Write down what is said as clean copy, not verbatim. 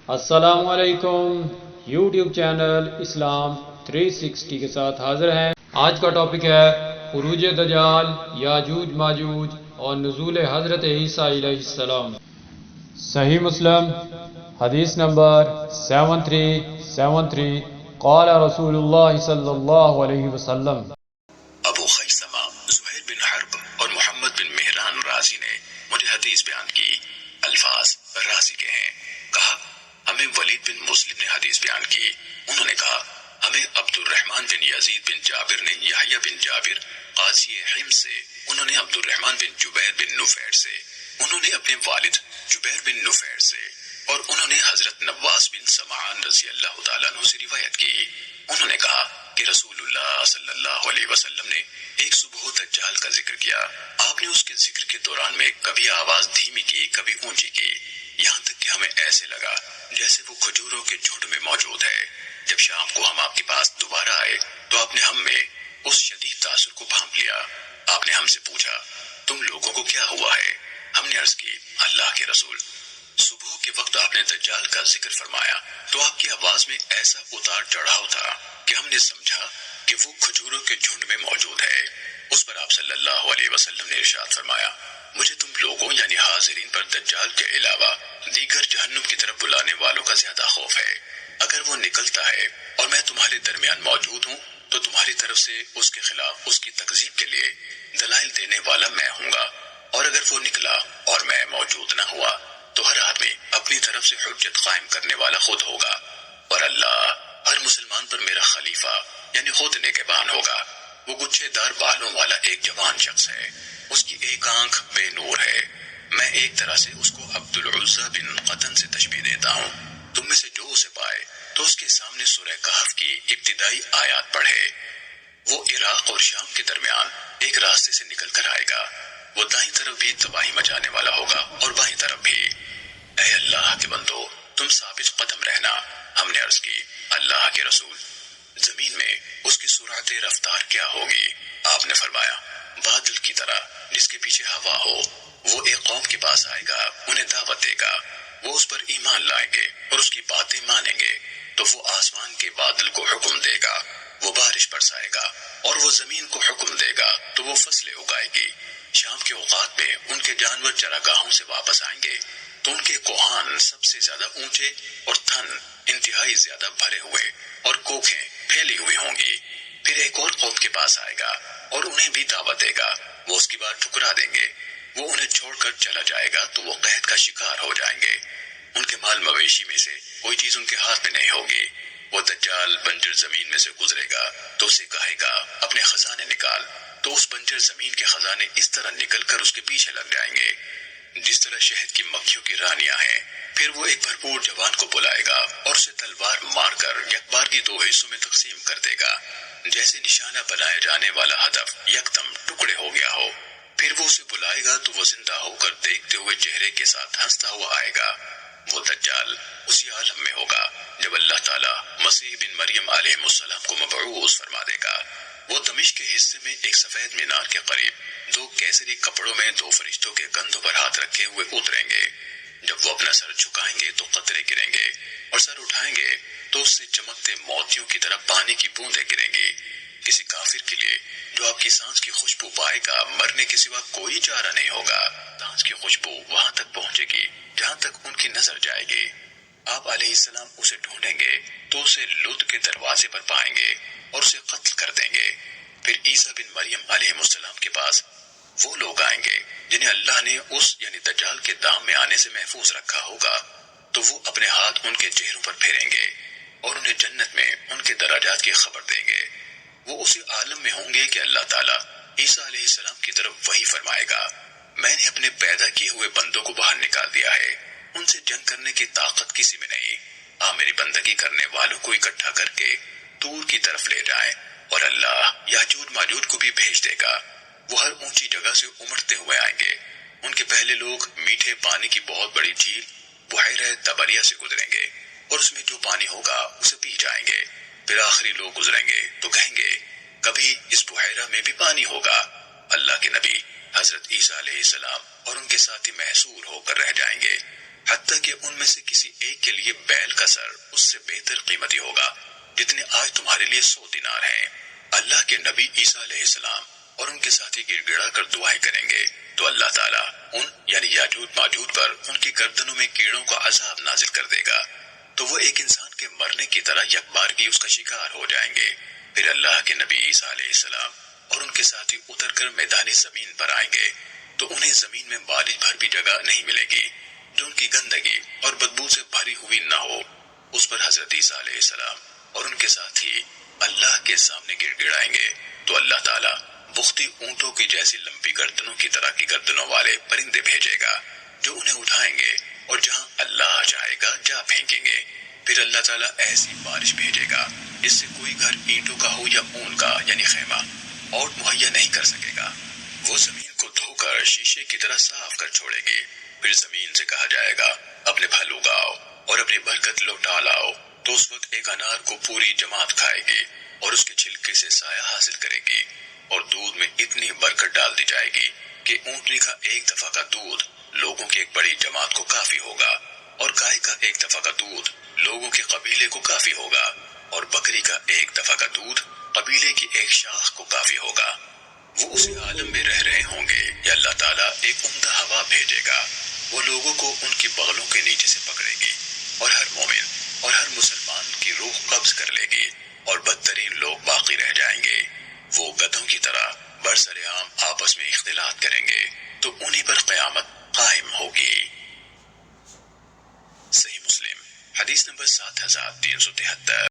السلام علیکم، YouTube channel اسلام 360 کے ساتھ حاضر ہیں۔ آج کا ٹاپک ہے خروج دجال، یاجوج ماجوج اور نزول حضرت عیسیٰ علیہ السلام۔ صحیح مسلم حدیث نمبر 7373، قال رسول اللہ صلی اللہ علیہ وسلم۔ ابو خیثمہ زہیر بن حرب اور محمد بن مہران رازی نے مجھے حدیث بیان کی۔ الفاظ رازی کے ہیں۔ کہا ہمیں ولید بن مسلم نے حدیث بیان کی، انہوں نے کہا ہمیں عبد الرحمن بن یزید بن جابر نے یحییٰ بن جابر قاضی حمص سے، انہوں نے عبد الرحمن بن جبیر بن نفیر سے، انہوں نے اپنے والد جبیر بن نفیر سے، اور انہوں نے حضرت نواس بن سمعان رضی اللہ تعالیٰ عنہ سے روایت کی۔ انہوں نے کہا کہ رسول اللہ صلی اللہ علیہ وسلم نے ایک صبح دجال کا ذکر کیا۔ آپ نے اس کے ذکر کے دوران میں کبھی آواز دھیمی کی، کبھی اونچی کی، یہاں تک کہ ہمیں ایسے لگا جیسے وہ کھجوروں کے جھنڈ میں موجود ہے۔ جب شام کو ہم آپ کے پاس دوبارہ آئے تو آپ نے ہم میں اس شدید تاثر کو بھانپ لیا۔ آپ نے ہم سے پوچھا تم لوگوں کو کیا ہوا ہے؟ ہم نے عرض کی اللہ کے رسول، صبح کے وقت آپ نے دجال کا ذکر فرمایا تو آپ کی آواز میں ایسا اتار چڑھاؤ تھا کہ ہم نے سمجھا کہ وہ کھجوروں کے جھنڈ میں موجود ہے۔ اس پر آپ صلی اللہ علیہ وسلم نے ارشاد فرمایا مجھے تم لوگوں یعنی حاضرین پر دجال کے علاوہ دیگر جہنم کی طرف بلانے والوں کا زیادہ خوف ہے۔ اگر وہ نکلتا ہے اور میں تمہارے درمیان موجود ہوں تو تمہاری طرف سے اس کے خلاف اس کی تکذیب کے لیے دلائل دینے والا میں ہوں گا، اور اگر وہ نکلا اور میں موجود نہ ہوا تو ہر آدمی اپنی طرف سے حجت قائم کرنے والا خود ہوگا، اور اللہ ہر مسلمان پر میرا خلیفہ یعنی خود نگہبان ہوگا۔ وہ گچھے دار بالوں والا ایک جوان شخص ہے، اس کی ایک آنکھ بے نور ہے۔ میں ایک طرح سے اس کو عبد العزیٰ بن قطن سے تشبیہ دیتا ہوں۔ تم میں سے جو اسے پائے تو اس کے سامنے سورہ کہف کی ابتدائی آیات پڑھے۔ وہ عراق اور شام کے درمیان ایک راستے سے نکل کر آئے گا، وہ دائیں طرف بھی تباہی مچانے والا ہوگا اور بائیں طرف بھی۔ اے اللہ کے بندو تم ثابت قدم رہنا۔ ہم نے عرض کی اللہ کے رسول زمین میں اس کی سرعت رفتار کیا ہوگی؟ آپ نے فرمایا بادل کی طرح جس کے پیچھے ہوا ہو۔ وہ ایک قوم کے پاس آئے گا، انہیں دعوت دے گا، وہ اس پر ایمان لائیں گے اور اس کی باتیں مانیں گے تو وہ آسمان کے بادل کو حکم دے گا، وہ بارش برسائے گا، اور وہ زمین کو حکم دے گا تو وہ فصلیں اگائے گی۔ شام کے اوقات میں ان کے جانور چراگاہوں سے واپس آئیں گے تو ان کے کوہان سب سے زیادہ اونچے اور تھن انتہائی زیادہ بھرے ہوئے اور کوکھیں پھیلی ہوئی ہوں گی۔ پھر ایک اور قوم کے پاس آئے گا اور انہیں بھی دعوت دے گا، وہ اس کی بات ٹھکرا دیں گے، وہ انہیں چھوڑ کر چلا جائے گا تو وہ قحط کا شکار ہو جائیں گے، ان کے مال مویشی میں سے کوئی چیز ان کے ہاتھ میں نہیں ہوگی۔ وہ دجال بنجر زمین میں سے گزرے گا تو اسے کہے گا اپنے خزانے نکال، تو اس بنجر زمین کے خزانے اس طرح نکل کر اس کے پیچھے لگ جائیں گے جس طرح شہد کی مکھیوں کی رانیاں ہیں۔ پھر وہ ایک بھرپور جوان کو بلائے گا اور اسے تلوار مار کر یکبار کی دو حصوں میں تقسیم کر دے گا، جیسے نشانہ بنائے جانے والا ہدف یکدم ٹکڑے ہو گیا ہو۔ پھر وہ اسے بلائے گا تو وہ زندہ ہو کر دیکھتے ہوئے چہرے کے ساتھ ہنستا ہوا آئے گا۔ وہ دجال اسی عالم میں ہوگا جب اللہ تعالیٰ مسیح بن مریم علیہ السلام کو مبعوث فرما دے گا۔ وہ دمشق کے حصے میں ایک سفید مینار کے قریب دو کیسری کپڑوں میں دو فرشتوں کے کندھوں پر ہاتھ رکھے ہوئے اتریں گے۔ جب وہ اپنا سر جھکائیں گے تو قطرے گریں گے، اور سر اٹھائیں گے تو اس سے چمکتے موتیوں کی طرح پانی کی بوندیں گریں گی۔ کسی کافر کے لیے جو آپ کی سانس کی خوشبو پائے گا مرنے کے سوا کوئی چارہ نہیں ہوگا۔ سانس کی خوشبو وہاں تک پہنچے گی جہاں تک ان کی نظر جائے گی۔ آپ علیہ السلام اسے ڈھونڈیں گے تو اسے لد کے دروازے پر پائیں گے اور اسے قتل کر دیں گے۔ پھر عیسیٰ بن مریم علیہ السلام کے پاس وہ لوگ آئیں گے جنہیں اللہ نے اس یعنی دجال کے دام میں آنے سے محفوظ رکھا ہوگا، تو وہ اپنے ہاتھ ان کے چہروں پر پھیریں گے اور انہیں جنت میں ان کے درجات کی خبر دیں گے۔ وہ اسی عالم میں ہوں گے کہ اللہ تعالیٰ عیسیٰ علیہ السلام کی طرف وحی فرمائے گا میں نے اپنے پیدا کیے ہوئے بندوں کو باہر نکال دیا ہے، ان سے جنگ کرنے کی طاقت کسی میں نہیں، میری بندگی کرنے والوں کو اکٹھا کر کے طور کی طرف لے جائیں، اور اللہ یاجوج ماجوج کو بھی بھیج دے گا۔ وہ ہر اونچی جگہ سے امڑتے ہوئے آئیں گے، ان کے پہلے لوگ میٹھے پانی کی بہت بڑی جھیل بحیرہ طبریہ سے گزریں گے اور اس میں جو پانی ہوگا اسے پی جائیں گے۔ پھر آخری لوگ گزریں گے تو کہیں گے کبھی اس بحیرہ میں بھی پانی ہوگا۔ اللہ کے نبی حضرت عیسیٰ علیہ السلام اور ان کے ساتھی محصور ہو کر رہ جائیں گے۔ حتیٰ کہ ان میں سے کسی ایک کے لیے بیل کا سر اس سے بہتر قیمتی ہوگا جتنے آج تمہارے لیے 100 دینار ہیں۔ اللہ کے نبی عیسیٰ علیہ السلام اور ان کے ساتھی گڑ گڑا کر دعائیں کریں گے تو اللہ تعالیٰ ان یعنی یاجوج ماجوج پر ان کی گردنوں میں کیڑوں کا عذاب نازل کر دے گا تو وہ ایک انسان کے مرنے کی طرح یک بارگی اس کا شکار ہو جائیں گے۔ پھر اللہ کے نبی عیسیٰ علیہ السلام اور ان کے ساتھی اتر کر میدان زمین پر آئیں گے تو انہیں زمین میں بالش بھر بھی جگہ نہیں ملے گی جو ان کی گندگی اور بدبو سے بھری ہوئی نہ ہو۔ اس پر حضرت عیسیٰ علیہ السلام اور ان کے ساتھی اللہ کے سامنے گڑ گڑائیں گے تو اللہ تعالیٰ بختی اونٹوں کی جیسی لمبی گردنوں کی طرح کی گردنوں والے پرندے بھیجے گا جو انہیں اٹھائیں گے اور جہاں اللہ چاہے گا جا پھینکیں گے۔ پھر اللہ تعالیٰ ایسی بارش بھیجے گا جس سے کوئی گھر اینٹوں کا ہو یا اون کا یعنی خیمہ اور مہیا نہیں کر سکے گا۔ وہ زمین کو دھو کر شیشے کی طرح صاف کر چھوڑے گی۔ پھر زمین سے کہا جائے گا اپنے پھل اگاؤ اور اپنی برکت لوٹا لاؤ تو اس وقت ایک انار کو پوری جماعت کھائے گی اور اس کے چھلکے سے سایہ حاصل کرے گی اور دودھ میں اتنی برکت ڈال دی جائے گی کہ اونٹنی کا ایک دفعہ کا دودھ لوگوں کی ایک بڑی جماعت کو کافی ہوگا اور گائے کا ایک دفعہ کا دودھ لوگوں کے قبیلے کو کافی ہوگا اور بکری کا ایک دفعہ کا دودھ قبیلے کی ایک شاخ کو کافی ہوگا۔ وہ اسی عالم میں رہ رہے ہوں گے یا اللہ تعالیٰ ایک عمدہ ہوا بھیجے گا، وہ لوگوں کو ان کی بغلوں کے نیچے سے پکڑے گی اور ہر مومن اور ہر مسلمان کی روح قبض کر لے گی اور بدترین لوگ باقی رہ جائیں گے۔ وہ گدھوں کی طرح برسر عام آپس میں اختلاط کریں گے تو انہی پر قیامت قائم ہوگی۔ صحیح مسلم حدیث نمبر 7373۔